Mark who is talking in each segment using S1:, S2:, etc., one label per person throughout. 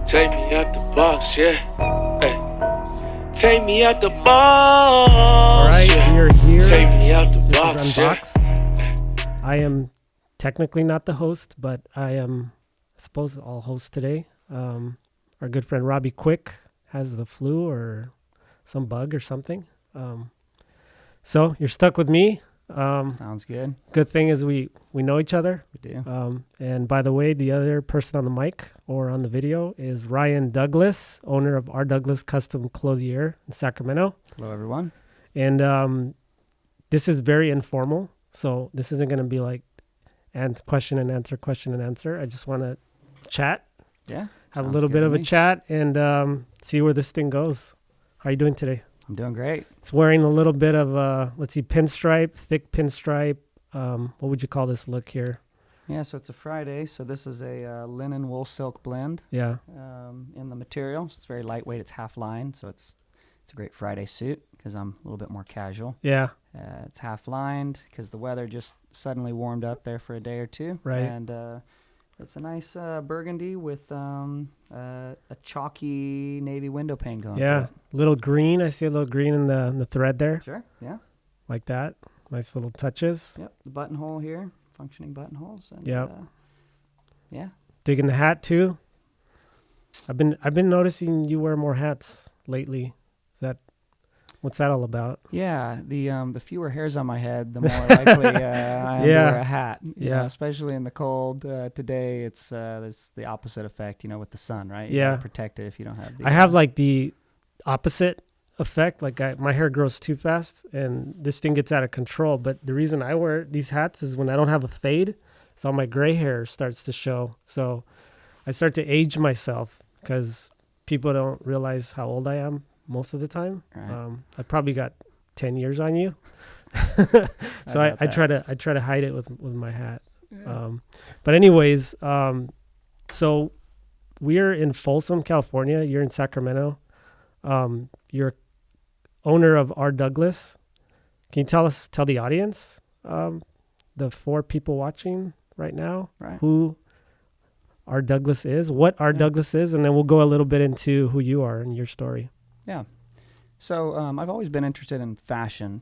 S1: Take me out the box, yeah. Hey. Take me out the box.
S2: All right,
S1: yeah.
S2: we are here.
S1: Take me out the
S2: This
S1: box,
S2: is
S1: yeah.
S2: Unboxed. I am technically not the host, but I suppose I'll host today. Our good friend Robbie Quick has the flu or some bug or something. So you're stuck with me.
S3: Sounds good.
S2: Good thing is we know each other.
S3: We do.
S2: And by the way, the other person on the mic or on the video is Ryan Douglas, owner of our Doulas Custom Clothier in Sacramento.
S3: Hello, everyone.
S2: And this is very informal, so this isn't going to be like question and answer. I just want to chat.
S3: Yeah.
S2: Have a little bit of a chat and see where this thing goes. How are you doing today?
S3: I'm doing great.
S2: It's wearing a little bit of pinstripe, thick pinstripe. What would you call this look here?
S3: Yeah, so it's a Friday, so this is a linen wool silk blend.
S2: Yeah.
S3: In the material. So it's very lightweight. It's half lined, so it's a great Friday suit because I'm a little bit more casual.
S2: Yeah.
S3: It's half lined because the weather just suddenly warmed up there for a day or two.
S2: Right.
S3: And it's a nice burgundy with a chalky navy window pane going.
S2: Yeah. Little green. I see a little green in the thread there.
S3: Sure. Yeah.
S2: Like that. Nice little touches.
S3: Yep. The buttonhole here, functioning buttonholes. And,
S2: yep.
S3: Yeah.
S2: Digging the hat too. I've been noticing you wear more hats lately. What's that all about?
S3: Yeah, the fewer hairs on my head, the more likely I am to wear a hat. You know, especially in the cold. Today, it's there's the opposite effect. You know, with the sun, right? You gotta protect it if you don't have.
S2: I have like the opposite effect. Like my hair grows too fast, and this thing gets out of control. But the reason I wear these hats is when I don't have a fade, so my gray hair starts to show. So I start to age myself because people don't realize how old I am. Most of the time,
S3: right.
S2: I probably got 10 years on you, so I try to hide it with my hat. Yeah. But anyways, so we're in Folsom, California. You're in Sacramento. You're owner of our Doulas. Can you tell the audience, the 4 people watching right now,
S3: right,
S2: who our Doulas is, what our Doulas is, and then we'll go a little bit into who you are and your story.
S3: Yeah. So I've always been interested in fashion,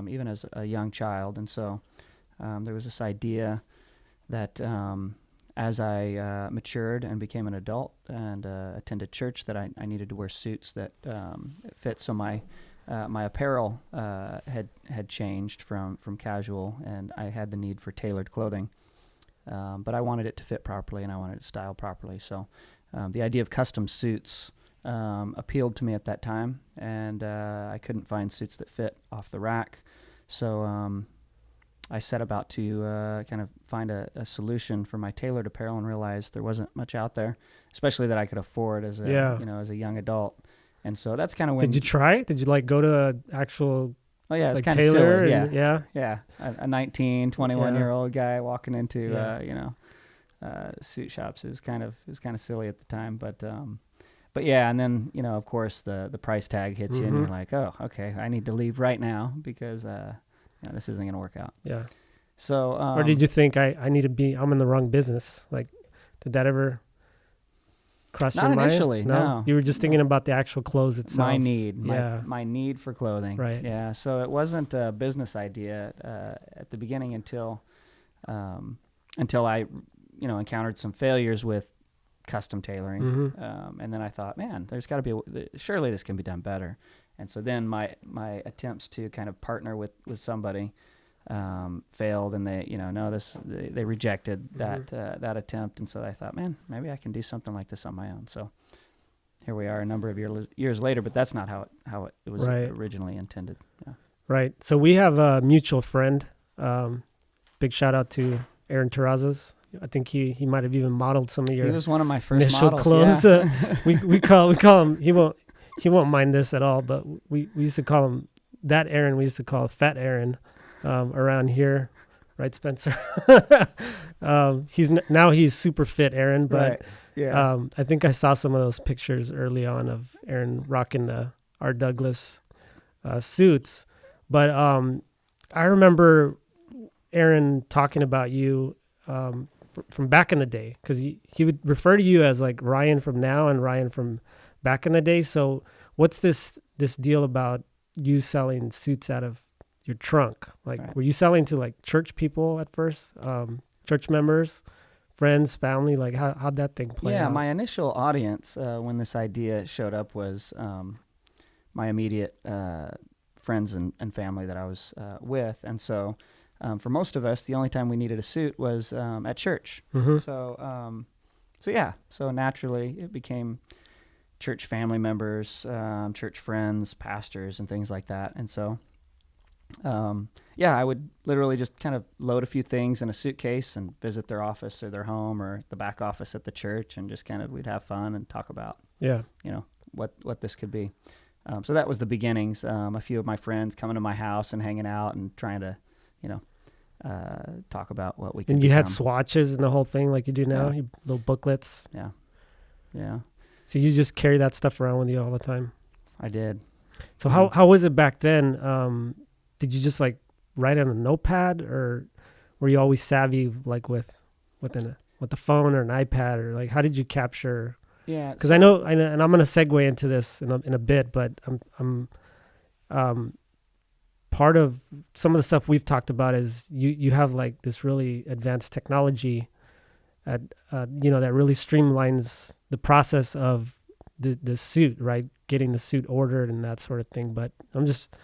S3: even as a young child. And so there was this idea that as I matured and became an adult and attended church, that I needed to wear suits that fit. So my apparel had changed from casual, and I had the need for tailored clothing. But I wanted it to fit properly, and I wanted it to style properly. So the idea of custom suits appealed to me at that time, and I couldn't find suits that fit off the rack. So I set about to kind of find a solution for my tailored apparel, and realized there wasn't much out there, especially that I could afford as a young adult. And so that's kind of when.
S2: Did you try? Did you like go to an actual?
S3: Oh yeah, it's
S2: like
S3: kind of silly.
S2: Yeah.
S3: A 19, 21-year-old guy walking into suit shops. It was kind of silly at the time, but yeah, and then, of course, the price tag hits you, and you're like, oh, okay, I need to leave right now because this isn't going to work out.
S2: Yeah.
S3: So.
S2: Or did you think I'm in the wrong business? Like, did that ever cross your mind?
S3: Not initially, no.
S2: You were just thinking about the actual clothes itself.
S3: My need, my need for clothing.
S2: Right.
S3: Yeah. So it wasn't a business idea at the beginning until I, encountered some failures with custom tailoring, and then I thought, man, there's got to be surely this can be done better. And so then my attempts to kind of partner with somebody failed, and they rejected that attempt. And so I thought, man, maybe I can do something like this on my own. So here we are a number of years later, but that's not how it was originally intended. Yeah.
S2: Right. So we have a mutual friend. Big shout out to Aaron Terrazas. I think he might have even modeled some of your.
S3: He was one of my first
S2: initial
S3: models,
S2: clothes.
S3: Yeah.
S2: We call him. He won't mind this at all. But we used to call him that Aaron. We used to call Fat Aaron around here, right, Spencer? He's super fit, Aaron. But
S3: right. Yeah.
S2: I think I saw some of those pictures early on of Aaron rocking our Doulas suits. But I remember Aaron talking about you. from back in the day, because he would refer to you as like Ryan from now and Ryan from back in the day. So what's this deal about you selling suits out of your trunk? Like,
S3: Right.
S2: were you selling to like church people at first, church members, friends, family? Like, how'd that thing play out?
S3: My initial audience when this idea showed up was my immediate friends and family that I was with. And so for most of us, the only time we needed a suit was at church.
S2: Mm-hmm.
S3: So naturally it became church family members, church friends, pastors, and things like that. And so, I would literally just kind of load a few things in a suitcase and visit their office or their home or the back office at the church, and just kind of, we'd have fun and talk about, what this could be. So that was the beginnings. A few of my friends coming to my house and hanging out and trying to, talk about what we could.
S2: And you had
S3: become.
S2: swatches and the whole thing like you do now,
S3: Yeah.
S2: little booklets.
S3: Yeah,
S2: So you just carry that stuff around with you all the time.
S3: I did.
S2: So how was it back then? Did you just like write on a notepad, or were you always savvy like with the phone or an iPad, or like how did you capture?
S3: Yeah,
S2: Because I know, and I'm going to segue into this in a bit, but I'm part of some of the stuff we've talked about is you have like this really advanced technology that really streamlines the process of the suit, right? Getting the suit ordered and that sort of thing. But I'm just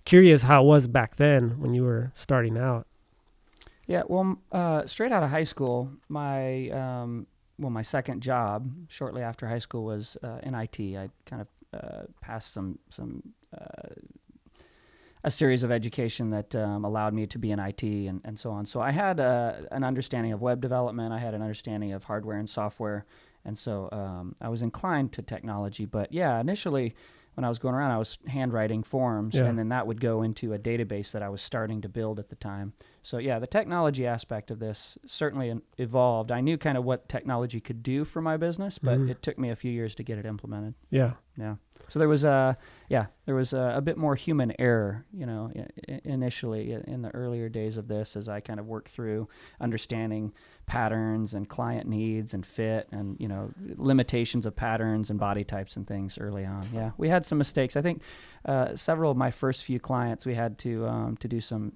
S2: curious how it was back then when you were starting out.
S3: Yeah, well, straight out of high school, my second job shortly after high school was in IT. I kind of passed a series of education that allowed me to be in IT and so on. So I had an understanding of web development. I had an understanding of hardware and software. And so I was inclined to technology. But yeah, initially when I was going around, I was handwriting forms, and then that would go into a database that I was starting to build at the time. So yeah, the technology aspect of this certainly evolved. I knew kind of what technology could do for my business, but it took me a few years to get it implemented.
S2: Yeah.
S3: Yeah. So there was a bit more human error, initially in the earlier days of this, as I kind of worked through understanding patterns and client needs and fit and, limitations of patterns and body types and things early on. Yeah. We had some mistakes. I think several of my first few clients, we had to do some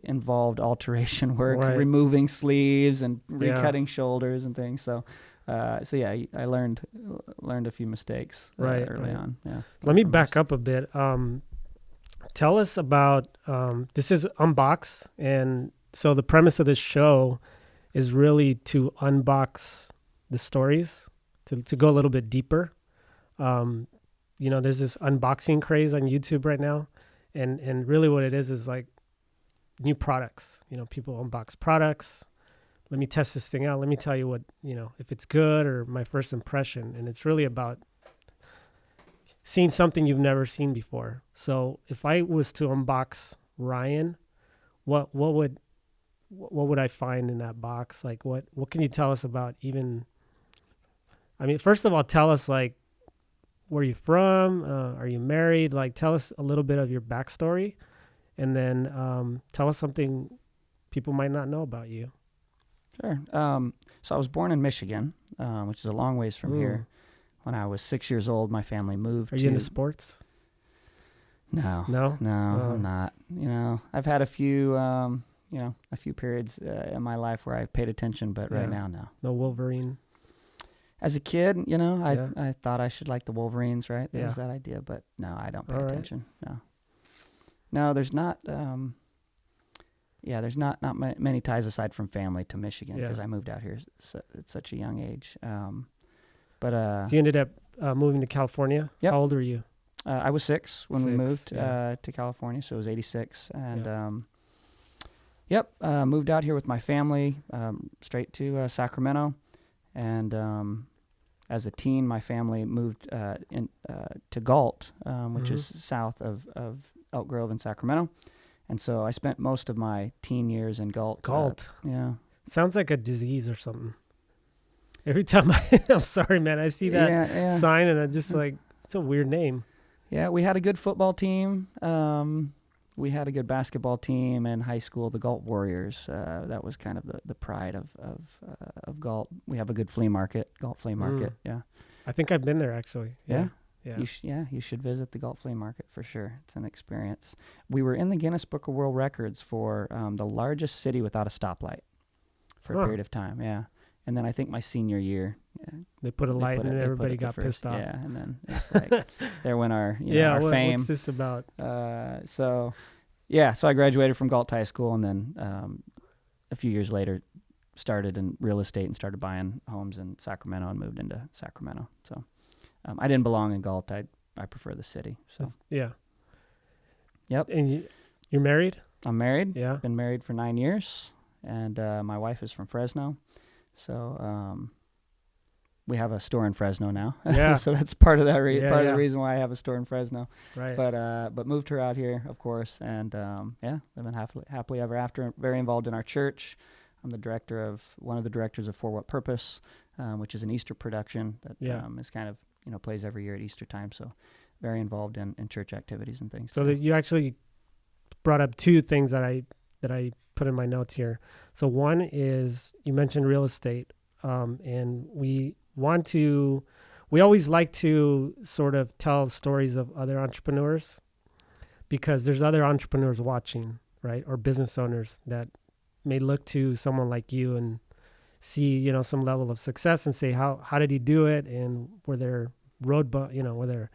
S3: involved alteration work,
S2: Right.
S3: removing sleeves and recutting shoulders and things. So I learned a few mistakes early on. Yeah.
S2: Let me back up a bit. Tell us about this is Unboxed, and so the premise of this show is really to unbox the stories, to go a little bit deeper. There's this unboxing craze on YouTube right now, and really what it is like new products. People unbox products. Let me test this thing out. Let me tell you what, if it's good or my first impression. And it's really about seeing something you've never seen before. So if I was to unbox Ryan, what would I find in that box? Like what can you tell us about first of all, tell us like, where are you from? Are you married? Like tell us a little bit of your backstory, and then tell us something people might not know about you.
S3: Sure. So I was born in Michigan, which is a long ways from here. When I was 6 years old, my family moved.
S2: Are you into sports?
S3: No,
S2: No?
S3: I'm not. I've had a few periods in my life where I paid attention, but right now, no.
S2: No Wolverine?
S3: As a kid, I thought I should like the Wolverines, right? There was
S2: Yeah.
S3: that idea, but no, I don't pay
S2: All right.
S3: attention. No, there's not. There's not many ties aside from family to Michigan, because I moved out here at such a young age.
S2: So you ended up moving to California?
S3: Yep.
S2: How old were you?
S3: I was 6 when we
S2: 6,
S3: moved to California, so it was 86. And moved out here with my family, straight to Sacramento. And as a teen, my family moved to Galt, which is south of Elk Grove and Sacramento. And so I spent most of my teen years in Galt.
S2: Galt?
S3: Yeah.
S2: Sounds like a disease or something. Every time I'm sorry, man, I see that sign and I'm just like, it's a weird name.
S3: Yeah, we had a good football team. we had a good basketball team in high school, the Galt Warriors. That was kind of the pride of Galt. We have a good flea market, Galt Flea Market. Yeah.
S2: I think I've been there actually.
S3: Yeah.
S2: Yeah.
S3: You should visit the Galt Flea Market for sure. It's an experience. We were in the Guinness Book of World Records for the largest city without a stoplight for a period of time. Yeah. And then I think my senior year,
S2: they put a light and everybody got pissed off.
S3: Yeah, and then it's like there went our our fame.
S2: What's this about?
S3: So I graduated from Galt High School, and then a few years later started in real estate and started buying homes in Sacramento and moved into Sacramento. So I didn't belong in Galt. I prefer the city. So
S2: yeah.
S3: Yep.
S2: And you're married?
S3: I'm married.
S2: Yeah.
S3: Been married for 9 years, and my wife is from Fresno. So we have a store in Fresno now.
S2: Yeah.
S3: So that's part of that of the reason why I have a store in Fresno.
S2: Right.
S3: But moved her out here, of course, and I've been happily ever after. Very involved in our church. I'm one of the directors of For What Purpose, which is an Easter production that is kind of plays every year at Easter time. So very involved in church activities and things.
S2: So that you actually brought up two things that I put in my notes here. So one is you mentioned real estate, and we always like to sort of tell stories of other entrepreneurs because there's other entrepreneurs watching, right? Or business owners that may look to someone like you and see, some level of success and say, how did he do it? And were there were there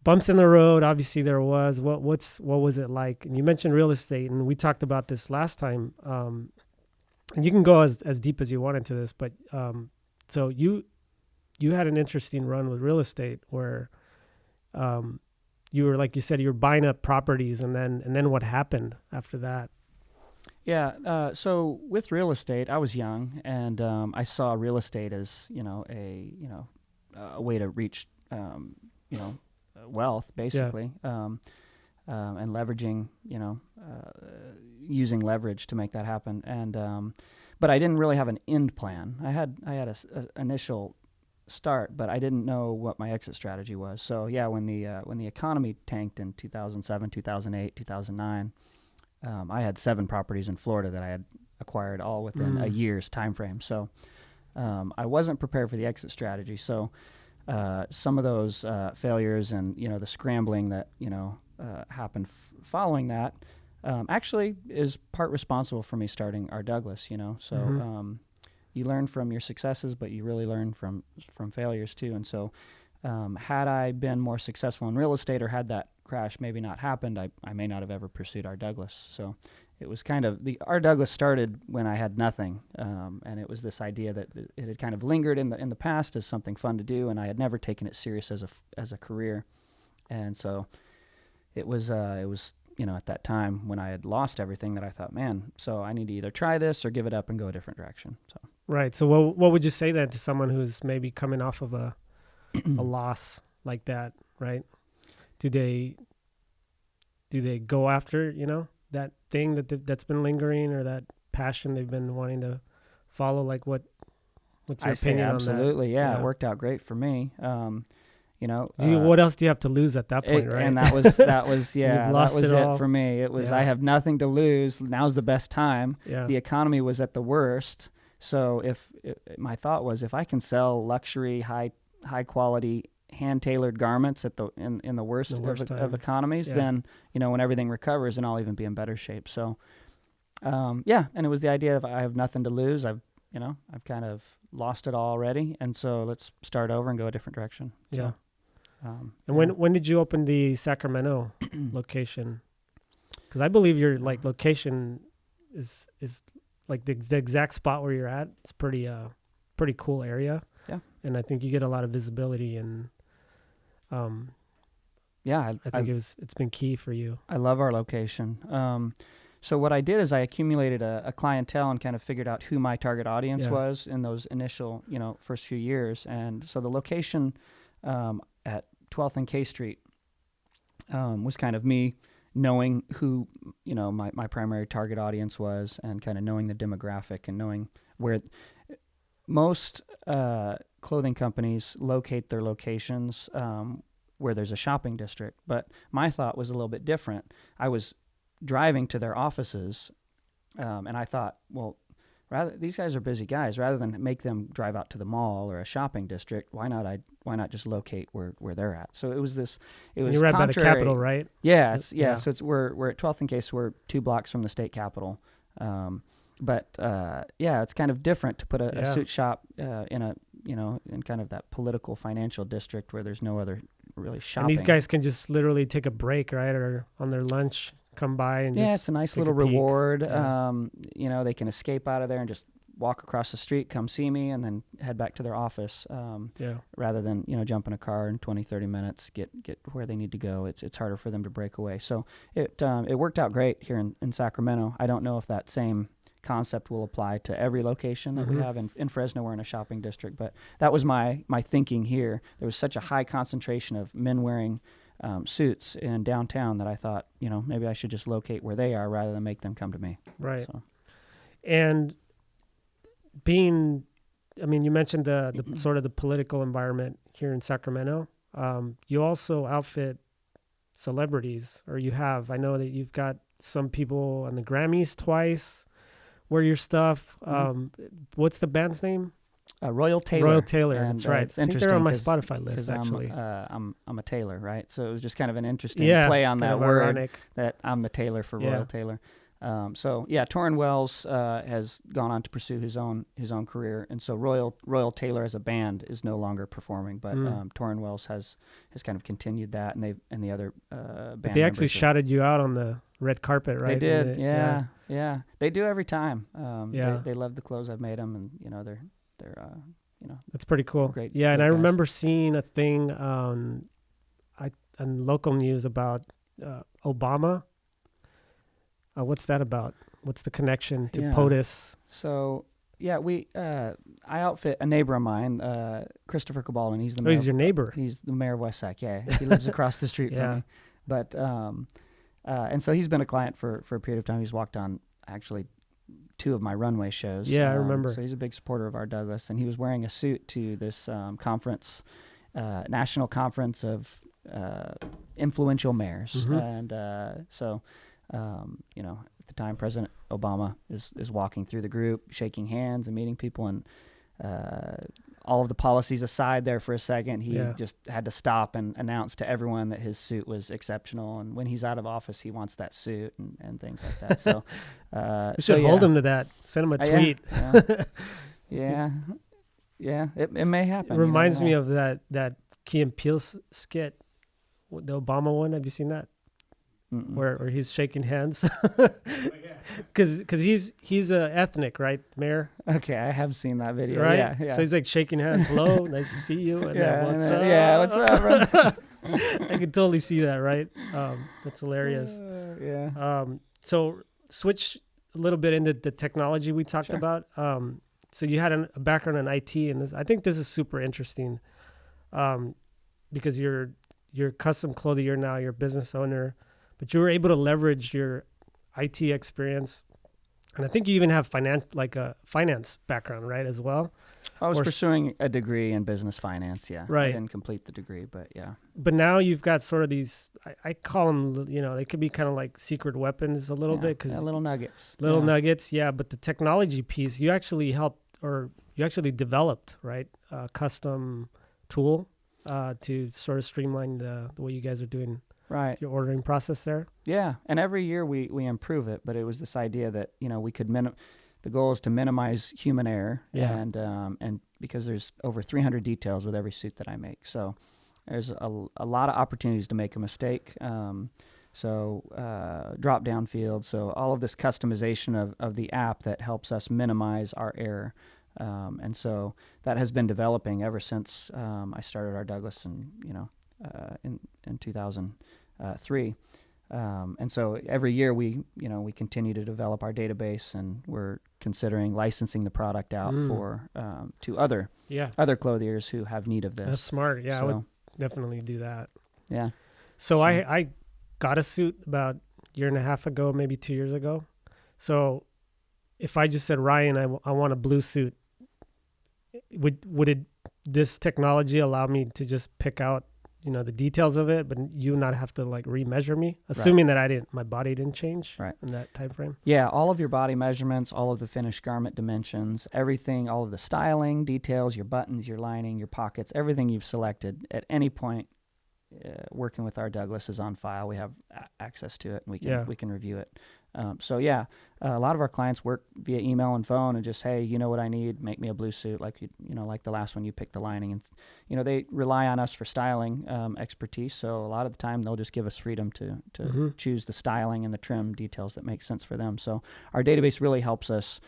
S2: bumps in the road? Obviously there was. What was it like? And you mentioned real estate, and we talked about this last time. And you can go as deep as you want into this, but so you had an interesting run with real estate where you were, like you said, you were buying up properties, and then what happened after that?
S3: Yeah. So with real estate, I was young, and I saw real estate as a way to reach wealth, basically, and leveraging, using leverage to make that happen. And but I didn't really have an end plan. I had a initial start, but I didn't know what my exit strategy was. So yeah, when the economy tanked in 2007, 2008, 2009, I had 7 properties in Florida that I had acquired all within a year's time frame. So I wasn't prepared for the exit strategy. So some of those failures and the scrambling that happened following that actually is part responsible for me starting our Doulas. So you learn from your successes, but you really learn from failures too. And so had I been more successful in real estate, or had that crash maybe not happened, I may not have ever pursued our Doulas. So it was kind of our Doulas started when I had nothing, and it was this idea that it had kind of lingered in the past as something fun to do, and I had never taken it serious as a career. And so it was at that time when I had lost everything that I thought, man, so I need to either try this or give it up and go a different direction. So
S2: right. So what would you say then to someone who's maybe coming off of a loss like that, right? Do they go after, that thing that's been lingering, or that passion they've been wanting to follow? Like what's your opinion on that?
S3: Absolutely. Yeah. It worked out great for me.
S2: What else do you have to lose at that point, right?
S3: And that was that was
S2: it
S3: for me. It was I have nothing to lose. Now's the best time.
S2: Yeah.
S3: The economy was at the worst. So my thought was, if I can sell luxury, high quality, hand-tailored garments in the worst of economies, then when everything recovers, then I'll even be in better shape. So and it was the idea of I have nothing to lose. I've kind of lost it all already, and so let's start over and go a different direction.
S2: Yeah. And when did you open the Sacramento location? Because I believe your location is like the exact spot where you're at. It's pretty cool area.
S3: Yeah. And
S2: I think you get a lot of visibility, and I think it's been key for you.
S3: I love our location. So what I did is I accumulated a clientele and kind of figured out who my target audience was in those initial, first few years. And so the location at 12th and K Street was kind of me knowing who, my primary target audience was, and kind of knowing the demographic and knowing where most clothing companies locate their locations where there's a shopping district. But my thought was a little bit different. I was driving to their offices, and I thought, well, these guys are busy guys. Rather than make them drive out to the mall or a shopping district, why not just locate where they're at? So it was
S2: You're right by the Capitol, right?
S3: Yeah, So we're at 12th and Case. We're 2 blocks from the state capitol. But it's kind of different to put a suit shop in kind of that political financial district where there's no other really shopping.
S2: And these guys can just literally take a break, right, or on their lunch, come by and just
S3: it's a nice little reward. Yeah. They can escape out of there and just walk across the street, come see me, and then head back to their office. Rather than jump in a car in 20-30 minutes, get where they need to go. It's harder for them to break away. So it worked out great here in Sacramento. I don't know if that same concept will apply to every location that we have in Fresno. We're in a shopping district, but that was my thinking here. There was such a high concentration of men wearing suits in downtown that I thought, maybe I should just locate where they are rather than make them come to me.
S2: Right.
S3: So.
S2: And you mentioned the sort of the political environment here in Sacramento. You also outfit celebrities, or you have. I know that you've got some people on the Grammys twice wear your stuff. What's the band's name?
S3: Royal Tailor.
S2: Royal Tailor,
S3: And,
S2: that's right.
S3: It's
S2: I think
S3: interesting
S2: they're on my Spotify list,
S3: I'm,
S2: actually.
S3: I'm a tailor, right? So it was just kind of an interesting play on that word,
S2: ironic.
S3: that I'm the tailor for Royal Tailor. Torrin Wells has gone on to pursue his own career, and so Royal Tailor as a band is no longer performing, but Torrin Wells has kind of continued that, and the other band.
S2: But they actually
S3: members
S2: shouted you out on the red carpet, right?
S3: They did, yeah. They do every time.
S2: Yeah.
S3: They love the clothes I've made them, and they're
S2: that's pretty cool.
S3: Great.
S2: Yeah, and
S3: great
S2: I
S3: guys.
S2: remember seeing a thing on local news about Obama. What's that about? What's the connection to POTUS?
S3: So I outfit a neighbor of mine, Christopher Cabal, and he's the mayor.
S2: He's your neighbor.
S3: He's the mayor of West Sac. Yeah, he lives across the street from me. But and so he's been a client for a period of time. He's walked on actually 2 of my runway shows.
S2: Yeah, I remember.
S3: So he's a big supporter of our Douglas, and he was wearing a suit to this conference, national conference of influential mayors, and at the time, President Obama is walking through the group, shaking hands and meeting people, and all of the policies aside there for a second, he just had to stop and announce to everyone that his suit was exceptional, and when he's out of office, he wants that suit and things like that. So
S2: you should hold him to that. Send him a tweet.
S3: It may happen.
S2: It reminds me of that Key and Peele skit, the Obama one. Have you seen that? Where he's shaking hands, because he's ethnic, right, Mayor?
S3: Okay, I have seen that video.
S2: Right?
S3: Yeah.
S2: So he's like shaking hands. Hello, nice to see you. And then, what's up?
S3: Yeah, what's up, bro?
S2: I could totally see that, right? That's hilarious. So switch a little bit into the technology we talked about. So you had a background in IT, and I think this is super interesting, because you're Custom Clothier now, you're a business owner. But you were able to leverage your IT experience, and I think you even have a finance background, right, as well.
S3: I was pursuing a degree in business finance. Yeah,
S2: right.
S3: I didn't complete the degree, but yeah.
S2: But now you've got sort of these. I call them, they could be kind of like secret weapons a little bit, because
S3: little nuggets.
S2: Nuggets, yeah. But the technology piece, you actually helped, or you actually developed, right, a custom tool to sort of streamline the way you guys are doing.
S3: Right.
S2: Your ordering process there?
S3: Yeah. And every year we improve it, but it was this idea that, we could the goal is to minimize human error, and because there's over 300 details with every suit that I make. So there's a lot of opportunities to make a mistake. Drop down field. So all of this customization of the app that helps us minimize our error. And so that has been developing ever since I started our Douglas in 2003, and so every year we continue to develop our database, and we're considering licensing the product out to other clothiers who have need of this.
S2: That's smart. Yeah, I would definitely do that.
S3: Yeah.
S2: So I got a suit about a year and a half ago, maybe 2 years ago. So if I just said, Ryan, I want a blue suit, would this technology allow me to just pick out the details of it, but you not have to like remeasure me, assuming that my body didn't change in that time frame.
S3: Yeah, all of your body measurements, all of the finished garment dimensions, everything, all of the styling details, your buttons, your lining, your pockets, everything you've selected at any point working with our Douglas is on file. We have access to it, and we can review it. A lot of our clients work via email and phone, and just, hey, you know what I need? Make me a blue suit, like like the last one you picked the lining, and they rely on us for styling expertise. So a lot of the time they'll just give us freedom to choose the styling and the trim details that make sense for them. So our database really helps us,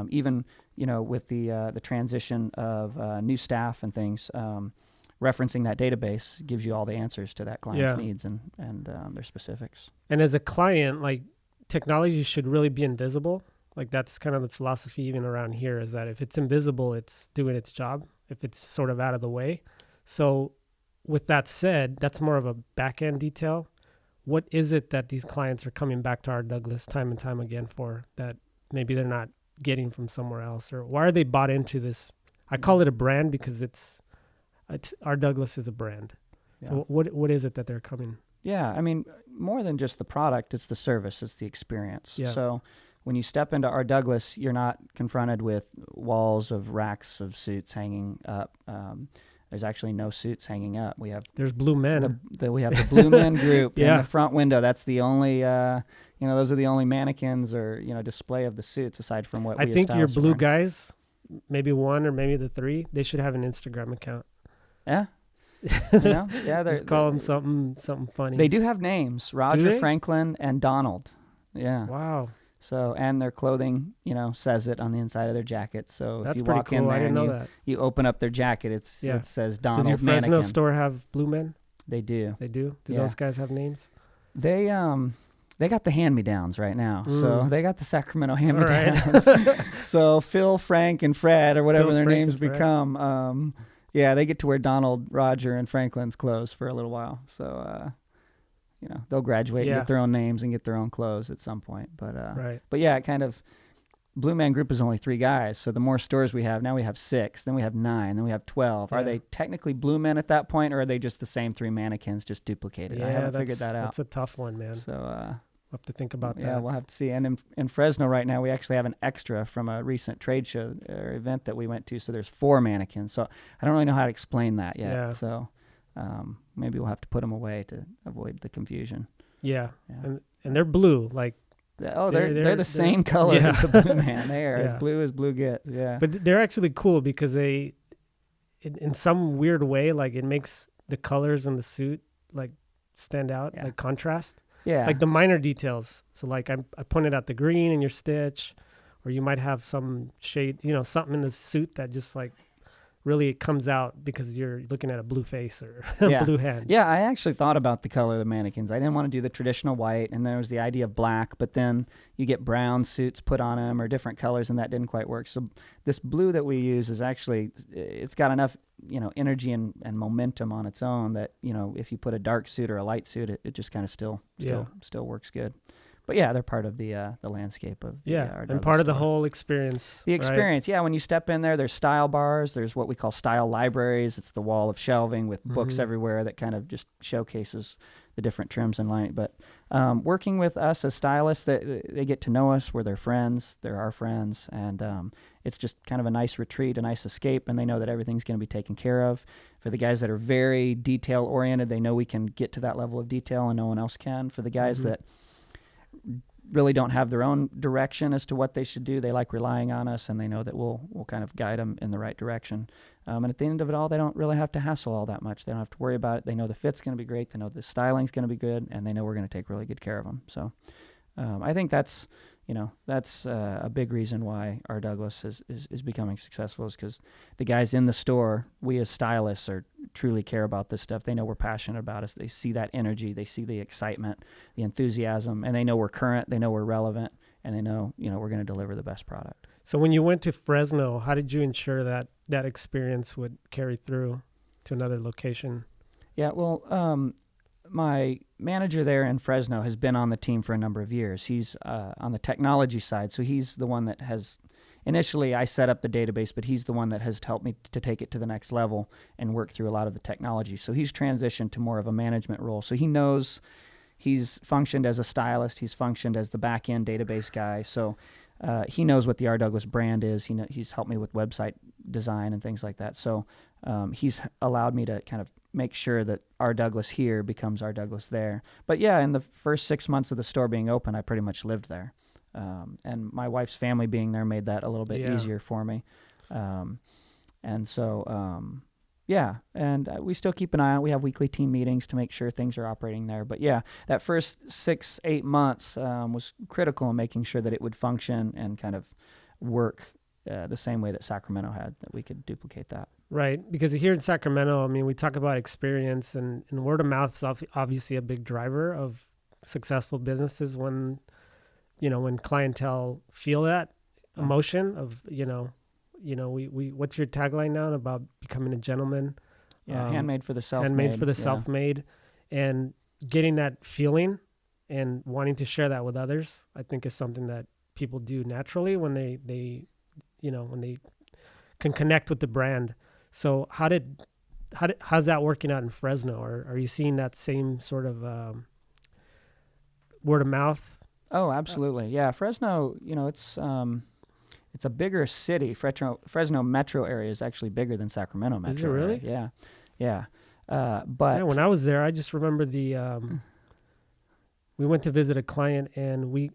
S3: even with the transition of new staff and things. Referencing that database gives you all the answers to that client's needs and their specifics.
S2: And as a client, like, technology should really be invisible. Like, that's kind of the philosophy even around here, is that if it's invisible, it's doing its job, if it's sort of out of the way. So with that said, that's more of a back end detail. What is it that these clients are coming back to our Douglas time and time again for that maybe they're not getting from somewhere else? Or why are they bought into this? I call it a brand because it's our Douglas is a brand. Yeah. So what is it that they're coming?
S3: Yeah, I mean, more than just the product, it's the service, it's the experience. Yeah. So when you step into our Douglas, you're not confronted with walls of racks of suits hanging up. There's actually no suits hanging up.
S2: There's blue men.
S3: We have the blue men group in the front window. That's the only, those are the only mannequins or display of the suits aside from what
S2: I think your blue guys, maybe one or maybe the three, they should have an Instagram account.
S3: Yeah.
S2: Just call them something funny.
S3: They do have names: Roger, Franklin, and Donald. Yeah.
S2: Wow.
S3: So, and their clothing, says it on the inside of their jacket. So
S2: that's
S3: if you walk
S2: cool.
S3: in there
S2: I didn't know
S3: and
S2: that.
S3: you open up their jacket, it says Donald.
S2: Does your
S3: Mannequin.
S2: FRESNO store have blue men?
S3: They do.
S2: They do. Do those guys have names?
S3: They got the hand-me-downs right now. So they got the Sacramento hand-me-downs. Right. So Phil, Frank, and Fred, or whatever their names become. They get to wear Donald, Roger, and Franklin's clothes for a little while. So, they'll graduate and get their own names and get their own clothes at some point. But it kind of, Blue Man Group is only 3 guys. So the more stores we have, now we have 6, then we have 9, then we have 12. Yeah. Are they technically Blue Men at that point, or are they just the same 3 mannequins just duplicated? I haven't figured that out.
S2: That's a tough one, man.
S3: So,
S2: we'll have to think about that.
S3: Yeah, we'll have to see. And in Fresno right now, we actually have an extra from a recent trade show or event that we went to. So there's 4 mannequins. So I don't really know how to explain that yet. Yeah. So maybe we'll have to put them away to avoid the confusion.
S2: Yeah. And they're blue. Like,
S3: they're the same color as the Blue Man. They are as blue gets. Yeah.
S2: But they're actually cool because they, in some weird way, like, it makes the colors in the suit like stand out, like contrast.
S3: Yeah.
S2: Like the minor details. So like I pointed out the green in your stitch, or you might have some shade, something in the suit that just like really comes out because you're looking at a blue face or a blue hand.
S3: Yeah, I actually thought about the color of the mannequins. I didn't want to do the traditional white, and there was the idea of black, but then you get brown suits put on them or different colors, and that didn't quite work. So this blue that we use is actually, it's got enough energy and momentum on its own that if you put a dark suit or a light suit, it just kind of still works good. But they're part of the landscape of our
S2: and part of the whole experience.
S3: The experience, when you step in there, there's style bars. There's what we call style libraries. It's the wall of shelving with books everywhere that kind of just showcases the different trims and lining. But working with us as stylists, they get to know us. We're their friends. They're our friends, and it's just kind of a nice retreat, a nice escape, and they know that everything's going to be taken care of. For the guys that are very detail oriented, they know we can get to that level of detail, and no one else can. For the guys that really don't have their own direction as to what they should do, they like relying on us, and they know that we'll kind of guide them in the right direction. And at the end of it all, they don't really have to hassle all that much. They don't have to worry about it. They know the fit's going to be great. They know the styling's going to be good, and they know we're going to take really good care of them. So I think that's a big reason why our Douglas is becoming successful, is because the guys in the store, we as stylists truly care about this stuff. They know we're passionate about it. They see that energy. They see the excitement, the enthusiasm, and they know we're current. They know we're relevant, and they know, we're going to deliver the best product.
S2: So when you went to Fresno, how did you ensure that experience would carry through to another location?
S3: Yeah, well, my manager there in Fresno has been on the team for a number of years. He's on the technology side, so he's the one that has initially I set up the database, but he's the one that has helped me to take it to the next level and work through a lot of the technology. So he's transitioned to more of a management role. So he knows, he's functioned as a stylist. He's functioned as the back end database guy. So he knows what the R. Douglas brand is. He's helped me with website design and things like that. So he's allowed me to kind of make sure that R. Douglas here becomes R. Douglas there. But yeah, in the first 6 months of the store being open, I pretty much lived there. And my wife's family being there made that a little bit easier for me. And so, yeah, and we still keep an eye on it. We have weekly team meetings to make sure things are operating there. But yeah, that first 6-8 months was critical in making sure that it would function and kind of work the same way that Sacramento had, that we could duplicate that.
S2: Right, because here in Sacramento, I mean, we talk about experience, and word of mouth is obviously a big driver of successful businesses when clientele feel that emotion of, we what's your tagline now about becoming a gentleman?
S3: Yeah, handmade for the self-made.
S2: Handmade for the self-made, and getting that feeling and wanting to share that with others, I think is something that people do naturally when they can connect with the brand. So how's that working out in Fresno? Or are you seeing that same sort of word of mouth?
S3: Oh, absolutely. Yeah, Fresno, it's a bigger city. Fresno metro area is actually bigger than Sacramento metro.
S2: Is it really?
S3: Area. Yeah. But
S2: when I was there, I just remember we went to visit a client, and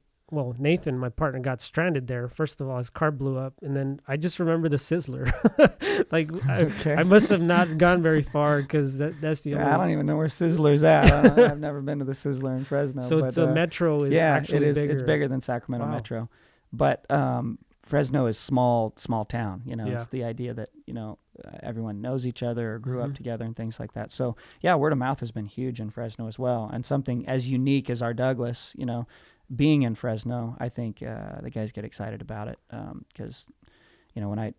S2: Nathan, my partner, got stranded there. First of all, his car blew up, and then I just remember the Sizzler. I must have not gone very far because that's the only.
S3: I don't even know where Sizzler's at. I've never been to the Sizzler in Fresno.
S2: So the metro is actually bigger.
S3: It's bigger than Sacramento metro, but Fresno is small town. It's the idea that everyone knows each other or grew up together and things like that. So yeah, word of mouth has been huge in Fresno as well, and something as unique as our Douglas, being in Fresno, I think the guys get excited about it because, when I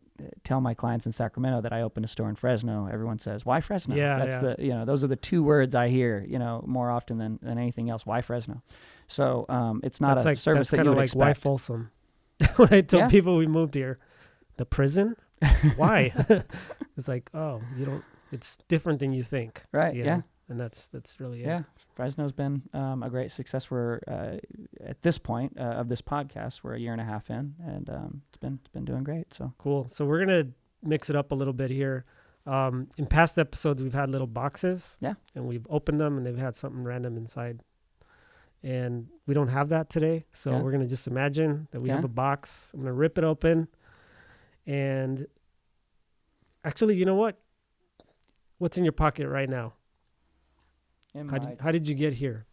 S3: tell my clients in Sacramento that I opened a store in Fresno, everyone says, "Why Fresno?" Those are the two words I hear, more often than anything else. Why Fresno? So it's not a service that you would expect.
S2: Why Folsom? When I told people we moved here, the prison, why? It's like, oh, you don't. It's different than you think,
S3: right? Yeah.
S2: And that's really it.
S3: Yeah, Fresno's been a great success. We're at this point of this podcast, we're a year and a half in, and it's been doing great. So
S2: cool. So we're gonna mix it up a little bit here. In past episodes, we've had little boxes, and we've opened them, and they've had something random inside. And we don't have that today, so we're gonna just imagine that we have a box. I'm gonna rip it open, and actually, you know what? What's in your pocket right now? How did you get here?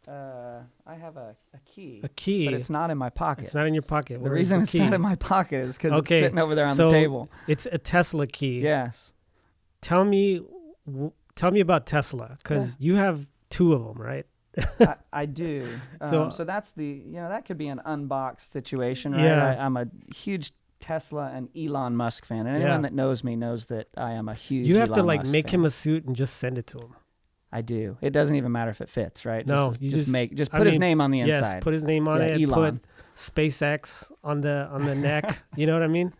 S3: I have a key.
S2: A key.
S3: But it's not in my pocket.
S2: It's not in your pocket.
S3: The reason it's not in my pocket is because it's sitting over there on the table.
S2: It's a Tesla key.
S3: Yes.
S2: Tell me about Tesla, because you have 2 of them, right?
S3: I do. So that's that could be an unboxed situation, right?
S2: Yeah.
S3: I'm a huge Tesla and Elon Musk fan, and anyone that knows me knows that I am a huge.
S2: You have
S3: Elon
S2: to
S3: Musk
S2: make
S3: fan.
S2: him a suit and just send it to him.
S3: I do. It doesn't even matter if it fits, right?
S2: No,
S3: just put his name on the inside.
S2: Yes, put his name on it.
S3: Elon.
S2: Put SpaceX on the neck. You know what I mean?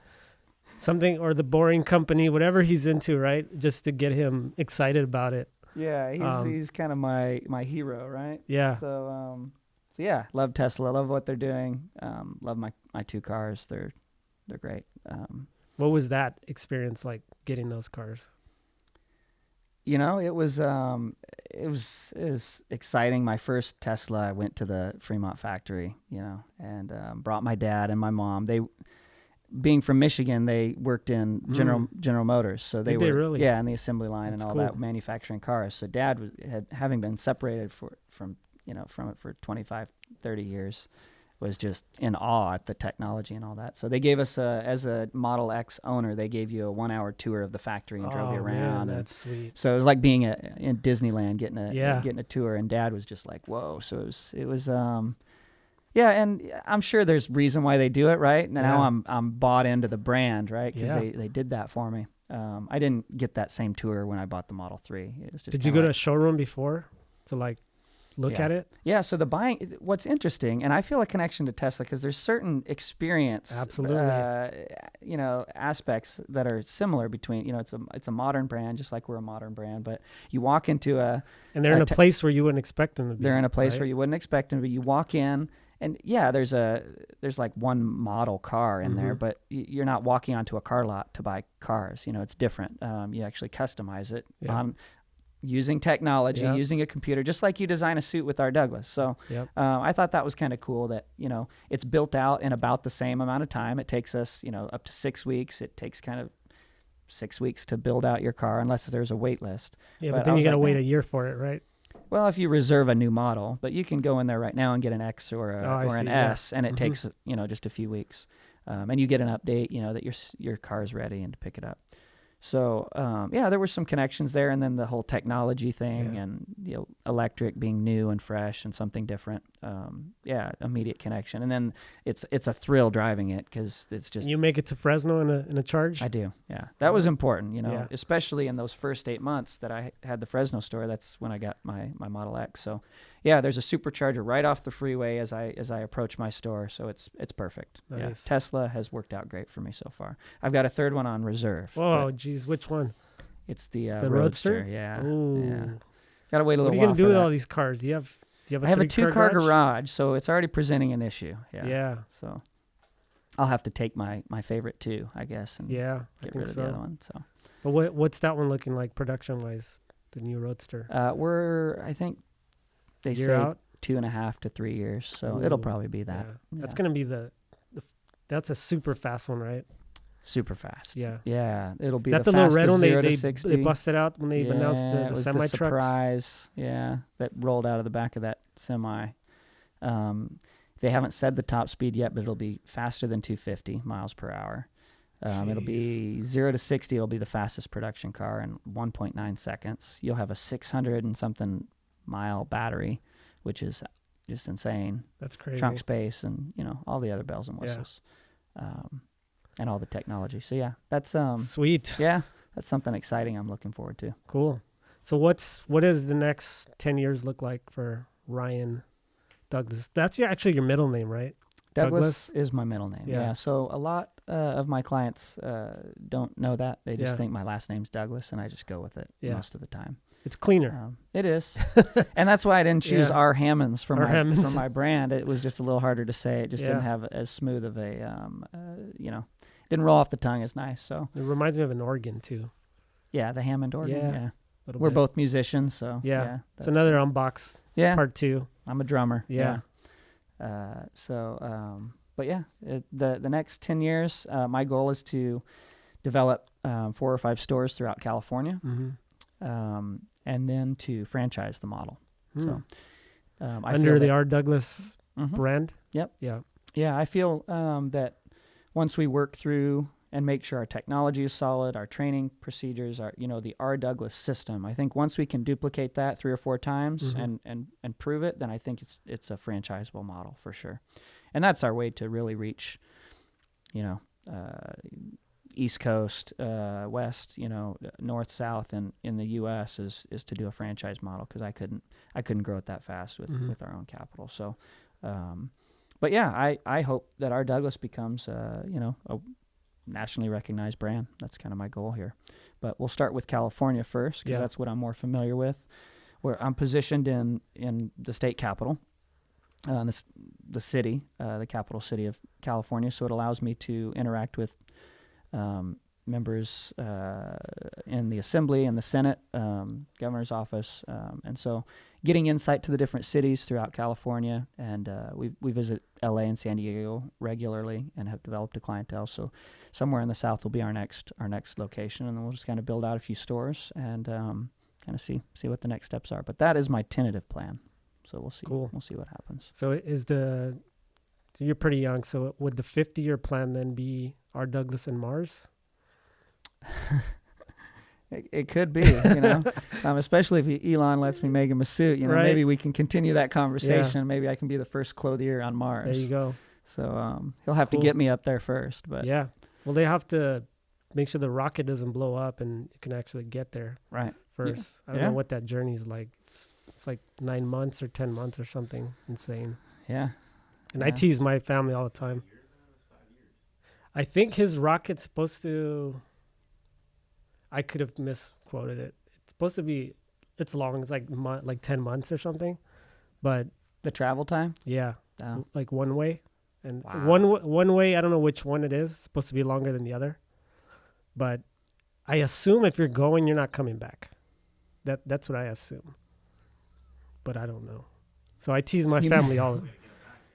S2: Something, or the Boring Company, whatever he's into, right? Just to get him excited about it.
S3: Yeah, he's kind of my hero, right?
S2: Yeah.
S3: So yeah, love Tesla. Love what they're doing. Love my 2 cars. They're great.
S2: What was that experience like, getting those cars?
S3: It was exciting. My first Tesla, I went to the Fremont factory, and brought my dad and my mom. They, being from Michigan, they worked in General Motors, so they were really? In the assembly line. That's and all cool. That, manufacturing cars. So Dad having been separated from it for 25, 30 years, was just in awe at the technology and all that. So they gave us as a Model X owner, they gave you a 1-hour tour of the factory and drove you around.
S2: Man, that's sweet.
S3: So it was like being in Disneyland, getting a tour, and Dad was just like, whoa. So it was and I'm sure there's reason why they do it, right? And now I'm bought into the brand, right? Because they did that for me. I didn't get that same tour when I bought the Model 3. It was just.
S2: Did you go to a showroom before to look at it?
S3: Yeah. So the buying, what's interesting, and I feel a connection to Tesla because there's certain experience,
S2: Absolutely.
S3: aspects that are similar between, it's a modern brand, just like we're a modern brand, but you walk into
S2: and they're in a place where you wouldn't expect them to be.
S3: They're in a place
S2: right?
S3: where you wouldn't expect them to be. You walk in and there's like one model car in there, but you're not walking onto a car lot to buy cars. It's different. You actually customize it on using technology, using a computer, just like you design a suit with our Douglas. So I thought that was kind of cool that, it's built out in about the same amount of time. It takes us, up to 6 weeks. It takes kind of 6 weeks to build out your car unless there's a wait list.
S2: Yeah, but then you got to wait a year for it, right?
S3: Well, if you reserve a new model, but you can go in there right now and get an X or an S, and it takes, just a few weeks. And you get an update, that your car's ready and to pick it up. So, there were some connections there, and then the whole technology thing and, electric being new and fresh and something different. Immediate connection. And then it's a thrill driving it because it's just...
S2: You make it to Fresno in a charge?
S3: I do, yeah. That was important, especially in those first 8 months that I had the Fresno store. That's when I got my Model X. So, there's a supercharger right off the freeway as I approach my store, so it's perfect.
S2: Nice.
S3: Yeah, Tesla has worked out great for me so far. I've got a third one on reserve.
S2: Oh, geez, which one?
S3: It's the
S2: Roadster?
S3: Yeah.
S2: Ooh.
S3: Yeah. Got to wait a little while.
S2: What are you going to do with
S3: that.
S2: all these cars? Do you have
S3: I have a 2-car garage, so it's already presenting an issue. Yeah. So I'll have to take my favorite 2, I guess, and get rid of the other one. So.
S2: But what's that one looking like production-wise, the new Roadster?
S3: I think they
S2: Year
S3: say
S2: out?
S3: 2.5 to 3 years, so it'll probably be that.
S2: Yeah. That's going to be that's a super fast one, right?
S3: Super fast.
S2: Yeah.
S3: Yeah. It'll be
S2: Is that
S3: the
S2: little red
S3: fastest
S2: one
S3: 0 to
S2: they
S3: 60.
S2: busted out when they announced the semi trucks?
S3: Surprise. Yeah. That rolled out of the back of that semi. They haven't said the top speed yet, but it'll be faster than 250 miles per hour. It'll be 0 to 60. It'll be the fastest production car in 1.9 seconds. You'll have a 600 and something mile battery, which is just insane.
S2: That's crazy.
S3: Trunk space and, all the other bells and whistles. And all the technology. So that's
S2: sweet.
S3: Yeah, that's something exciting I'm looking forward to.
S2: Cool. So what does the next 10 years look like for Ryan Douglas? That's actually your middle name, right?
S3: Douglas is my middle name.
S2: Yeah.
S3: So a lot of my clients don't know that. They just think my last name's Douglas, and I just go with it most of the time.
S2: It's cleaner.
S3: It is. And that's why I didn't choose R. Hammonds for my brand. It was just a little harder to say. It just didn't have as smooth of a, didn't roll off the tongue as nice. So
S2: it reminds me of an organ too.
S3: Yeah, the Hammond organ. Yeah.
S2: We're
S3: both musicians, so
S2: it's another Unboxed. Part 2.
S3: I'm a drummer.
S2: Yeah.
S3: But the next 10 years, my goal is to develop 4 or 5 stores throughout California, and then to franchise the model. So
S2: under the R. Douglas brand.
S3: Yep.
S2: Yeah.
S3: Yeah, I feel that once we work through and make sure our technology is solid, our training procedures are, the R. Douglas system. I think once we can duplicate that 3 or 4 times and prove it, then I think it's a franchisable model for sure. And that's our way to really reach, East Coast, West, North, South, and in the U.S. is to do a franchise model because I couldn't grow it that fast with our own capital. So, but I hope that our Douglas becomes, a nationally recognized brand. That's kind of my goal here. But we'll start with California first because that's what I'm more familiar with. Where I'm positioned in the state capital, the city, the capital city of California. So it allows me to interact with members in the Assembly and the Senate, Governor's Office, and so getting insight to the different cities throughout California, and we visit LA and San Diego regularly and have developed a clientele. So somewhere in the South will be our next location, and then we'll just kind of build out a few stores and kind of see what the next steps are. But that is my tentative plan. So we'll see.
S2: Cool.
S3: We'll see what happens.
S2: So you're pretty young. So would the 50-year plan then be R. Douglas and Mars?
S3: It could be, especially if Elon lets me make him a suit.
S2: Right.
S3: Maybe we can continue that conversation. Yeah. Maybe I can be the first clothier on Mars.
S2: There you go.
S3: So he'll have to get me up there first. But
S2: yeah, well, they have to make sure the rocket doesn't blow up and you can actually get there
S3: right
S2: first.
S3: Yeah.
S2: I don't know what that journey is like. It's like 9 months or 10 months or something insane.
S3: Yeah.
S2: And I tease my family all the time. I think his rocket's supposed to, I could have misquoted it. It's supposed to be, it's long. It's like 10 months or something. But
S3: The travel time?
S2: yeah,
S3: Oh.
S2: like one way. And
S3: Wow.
S2: one way, I don't know which one it is. It's supposed to be longer than the other. But I assume if you're going, you're not coming back. That's what I assume. But I don't know. So I tease my family all.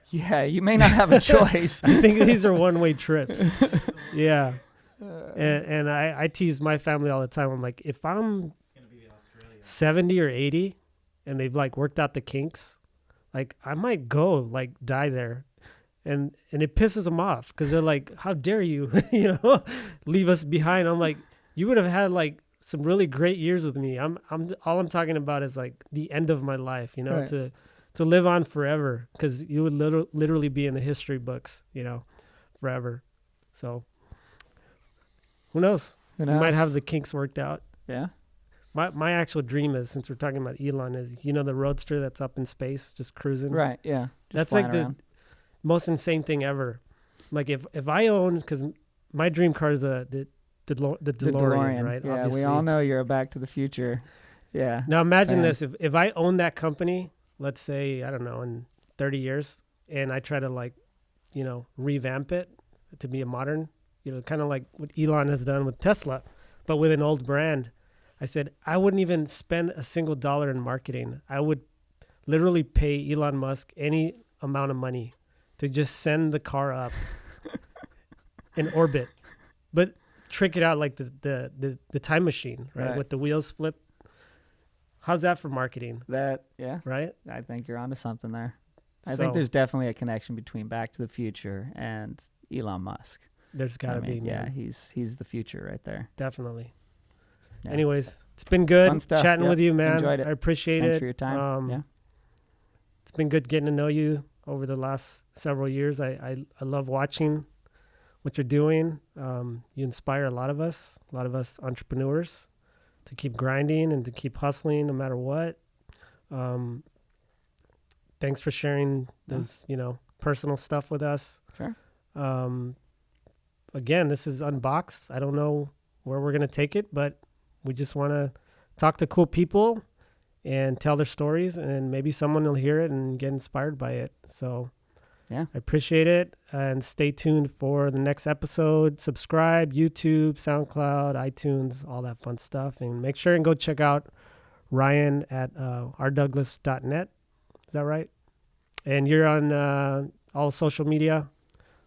S3: Yeah, you may not have a choice.
S2: I think these are one-way trips. Yeah. And I tease my family all the time. I'm like, if I'm 70 or 80 and they've like worked out the kinks, like I might go like die there. And it pisses them off because they're like, how dare you, leave us behind. I'm like, you would have had like some really great years with me. I'm all I'm talking about is like the end of my life,
S3: Right.
S2: to live on forever, because you would literally be in the history books, forever. So who knows?
S3: Who
S2: You might have
S3: knows?
S2: the kinks worked out.
S3: Yeah.
S2: My actual dream is, since we're talking about Elon, is the Roadster that's up in space just cruising.
S3: Right. Yeah. Just
S2: That's like
S3: flying around.
S2: the most insane thing ever. Like if I own, because my dream car is the DeLorean, right?
S3: Yeah,
S2: Obviously.
S3: we all know you're a Back to the Future. Yeah.
S2: Now imagine
S3: fan.
S2: this: if I own that company, let's say, I don't know, in 30 years, and I try to like, revamp it to be a modern, kind of like what Elon has done with Tesla, but with an old brand. I said I wouldn't even spend a single dollar in marketing. I would literally pay Elon Musk any amount of money to just send the car up in orbit, but trick it out like the time machine, right? With the wheels flip. How's that for marketing,
S3: Yeah.
S2: right?
S3: I think you're onto something there. I
S2: So
S3: think there's definitely a connection between Back to the Future and Elon Musk.
S2: there's got to be,
S3: Yeah,
S2: man.
S3: he's the future right there.
S2: Definitely.
S3: Yeah.
S2: Anyways, it's been good
S3: Fun stuff.
S2: chatting
S3: Yep.
S2: with you, man.
S3: Enjoyed it.
S2: I appreciate
S3: Thanks
S2: it.
S3: for your time. Yeah.
S2: It's been good getting to know you over the last several years. I love watching what you're doing. You inspire a lot of us entrepreneurs to keep grinding and to keep hustling no matter what. Thanks for sharing those, personal stuff with us.
S3: Sure.
S2: Again, this is Unboxed. I don't know where we're going to take it, but we just want to talk to cool people and tell their stories, and maybe someone will hear it and get inspired by it. So
S3: Yeah.
S2: I appreciate it, and stay tuned for the next episode. Subscribe, YouTube, SoundCloud, iTunes, all that fun stuff. And make sure and go check out Ryan at rdouglas.net. Is that right? And you're on all social media,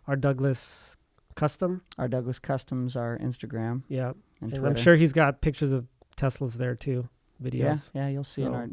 S2: rdouglas custom.
S3: Our Douglas Customs, our Instagram
S2: Yeah.
S3: and
S2: And
S3: Twitter.
S2: I'm sure he's got pictures of Teslas there too, videos.
S3: Yeah, you'll see in
S2: So-
S3: our